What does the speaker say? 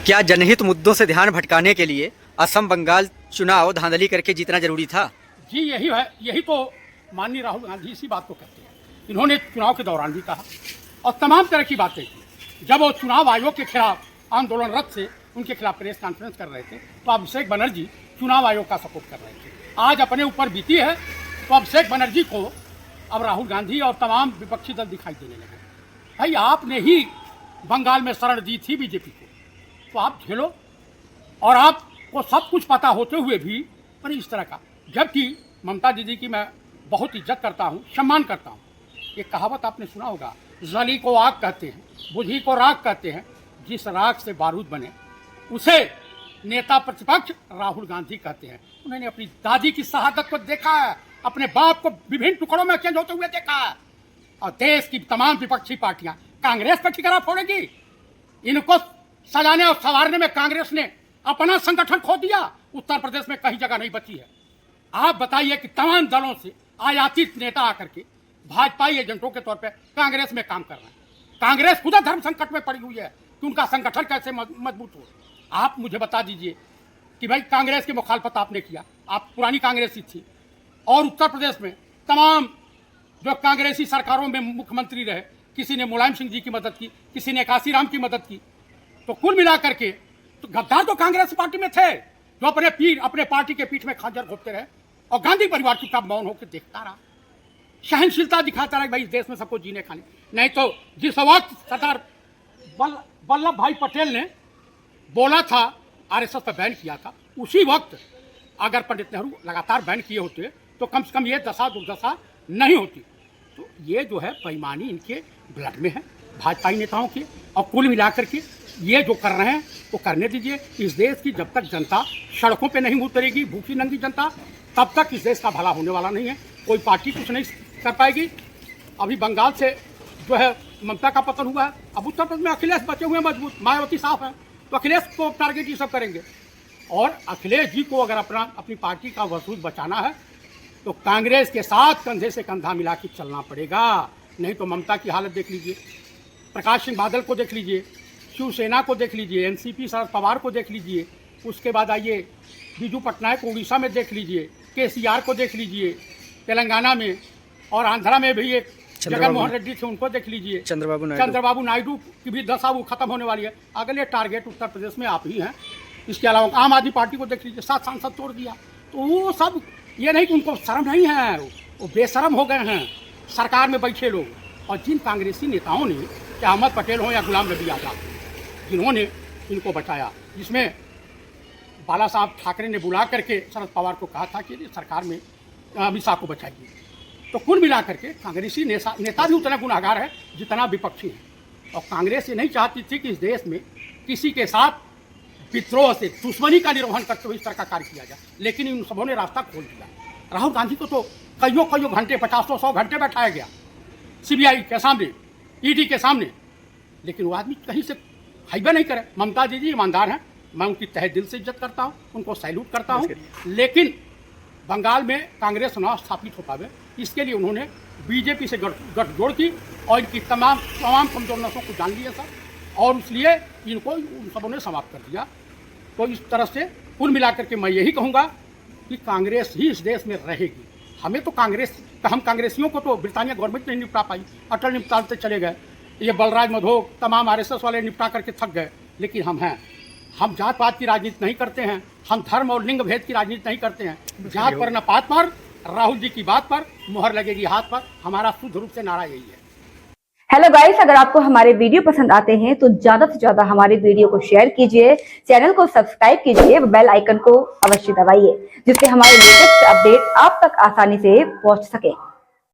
क्या जनहित मुद्दों से ध्यान भटकाने के लिए असम बंगाल चुनाव धांधली करके जीतना जरूरी था? जी यही है, यही तो माननीय राहुल गांधी इसी बात को कहते हैं। इन्होंने चुनाव के दौरान भी कहा और तमाम तरह की बातें की। जब वो चुनाव आयोग के खिलाफ आंदोलनरत से उनके खिलाफ प्रेस कॉन्फ्रेंस कर रहे थे तो अभिषेक बनर्जी चुनाव आयोग का सपोर्ट कर रहे थे। आज अपने ऊपर बीती है तो अभिषेक बनर्जी को अब राहुल गांधी और तमाम विपक्षी दल दिखाई देने लगे। भाई आपने ही बंगाल में शरण दी थी बीजेपी को, तो आप झेलो। और आपको सब कुछ पता होते हुए भी पर इस तरह का, जबकि ममता दीदी की मैं बहुत इज्जत करता हूँ, सम्मान करता हूँ। एक कहावत आपने सुना होगा, जली को आग कहते हैं, बुझी को राख कहते हैं। जिस राख से बारूद बने उसे नेता प्रतिपक्ष राहुल गांधी कहते हैं। उन्होंने अपनी दादी की शहादत को देखा है, अपने बाप को विभिन्न टुकड़ों में चेंज होते हुए देखा है। और देश की तमाम विपक्षी पार्टियां कांग्रेस पर ठिकाना फोड़ेगी। इनको सजाने और संवारने में कांग्रेस ने अपना संगठन खो दिया। उत्तर प्रदेश में कहीं जगह नहीं बची है। आप बताइए कि तमाम दलों से आयातित नेता आकर के भाजपाई एजेंटों के तौर पे कांग्रेस में काम कर रहे हैं। कांग्रेस खुद धर्म संकट में पड़ी हुई है कि उनका संगठन कैसे मजबूत हो। आप मुझे बता दीजिए कि भाई कांग्रेस की मुखालफत आपने किया, आप पुरानी कांग्रेसी थी, और उत्तर प्रदेश में तमाम जो कांग्रेसी सरकारों में मुख्यमंत्री रहे, किसी ने मुलायम सिंह जी की मदद की, किसी ने काशीराम की मदद की। तो कुल मिलाकर के तो गद्दार तो कांग्रेस पार्टी में थे, जो अपने पार्टी के पीठ में खंजर घोंपते रहे और गांधी परिवार चुपचाप मौन होकर देखता रहा, सहनशीलता दिखाता रहा। भाई इस देश में सबको जीने खाने। नहीं तो जिस वक्त सरदार वल्लभ भाई पटेल ने बोला था, आरएसएस पर बैन किया था, उसी वक्त अगर पंडित नेहरू लगातार बैन किए होते तो कम से कम ये दशा दुर्दशा नहीं होती। तो ये जो है बेईमानी इनके ब्लड में है, भाजपाई नेताओं की। और कुल मिलाकर के ये जो कर रहे हैं वो करने दीजिए। इस देश की जब तक जनता सड़कों पे नहीं उतरेगी, भूखी नंगी जनता, तब तक इस देश का भला होने वाला नहीं है। कोई पार्टी कुछ नहीं कर पाएगी। अभी बंगाल से जो है ममता का पतन हुआ है, अब उत्तर प्रदेश में अखिलेश बचे हुए मजबूत, मायावती साफ है, तो अखिलेश को टारगेट ये सब करेंगे। और अखिलेश जी को अगर अपनी पार्टी का वसूल बचाना है तो कांग्रेस के साथ कंधे से कंधा मिला के चलना पड़ेगा। नहीं तो ममता की हालत देख लीजिए, प्रकाश सिंह बादल को देख लीजिए, शिवसेना को देख लीजिए, एनसीपी शरद पवार को देख लीजिए, उसके बाद आइए बीजू पटनायक को उड़ीसा में देख लीजिए, केसीआर को देख लीजिए तेलंगाना में, और आंध्रा में भी एक जगन मोहन रेड्डी थे, उनको देख लीजिए, चंद्रबाबू नायडू की भी दशा वो खत्म होने वाली है। अगले टारगेट उत्तर प्रदेश में आप ही हैं। इसके अलावा आम आदमी पार्टी को देख लीजिए, 7 सांसद तोड़ दिया। तो वो सब ये नहीं कि उनको शर्म नहीं है, वो बेशरम हो गए हैं सरकार में बैठे लोग। और जिन कांग्रेसी नेताओं ने, चाहे अहमद पटेल हो या गुलाम नबी आज़ाद, जिन्होंने इनको बचाया, जिसमें बाला साहब ठाकरे ने बुला करके शरद पवार को कहा था कि सरकार में अमित शाह को बचाइए। तो कुल मिला करके कांग्रेसी नेता भी उतना गुनाहगार है जितना विपक्षी है। और कांग्रेस ये नहीं चाहती थी कि इस देश में किसी के साथ विद्रोह से दुश्मनी का निर्वहन करते हुए इस तरह का कार्य किया जाए, लेकिन इन सबों ने रास्ता खोल दिया। राहुल गांधी को तो कईयों घंटे, 50-100 घंटे बैठाया गया सीबीआई के सामने, ईडी के सामने, लेकिन वो आदमी कहीं से हाइबे नहीं करे। ममता दीदी ईमानदार हैं, मैं उनकी तहे दिल से इज्जत करता हूँ, उनको सैल्यूट करता हूँ, लेकिन बंगाल में कांग्रेस चुनाव स्थापित हो पावे इसके लिए उन्होंने बीजेपी से गठजोड़ की और इनकी तमाम कमजोर नसों को जान लिया सर, और इसलिए इनको उन सबों ने समाप्त कर दिया। तो इस तरह से कुल मिलाकर के मैं यही कहूँगा कि कांग्रेस ही इस देश में रहेगी। हमें तो हम कांग्रेसियों को तो ब्रिटानिया गवर्नमेंट नहीं निपटा पाई, अटल निपटाते चले गए, ये बलराज मधोक तमाम आरएसएस वाले निपटा करके थक गए। लेकिन हम जात पात की राजनीति नहीं करते हैं, हम धर्म और लिंग भेद की राजनीति नहीं करते हैं। जात पर न पात पर, राहुल जी की बात पर मुहर लगेगी हाथ पर, हमारा शुद्ध रूप से नारा यही है। हेलो गाइस, अगर आपको हमारे वीडियो पसंद आते हैं तो ज्यादा से ज्यादा हमारे वीडियो को शेयर कीजिए, चैनल को सब्सक्राइब कीजिए, बेल आइकन को अवश्य दबाइए, जिससे हमारे लेटेस्ट अपडेट आप तक आसानी से पहुंच सके।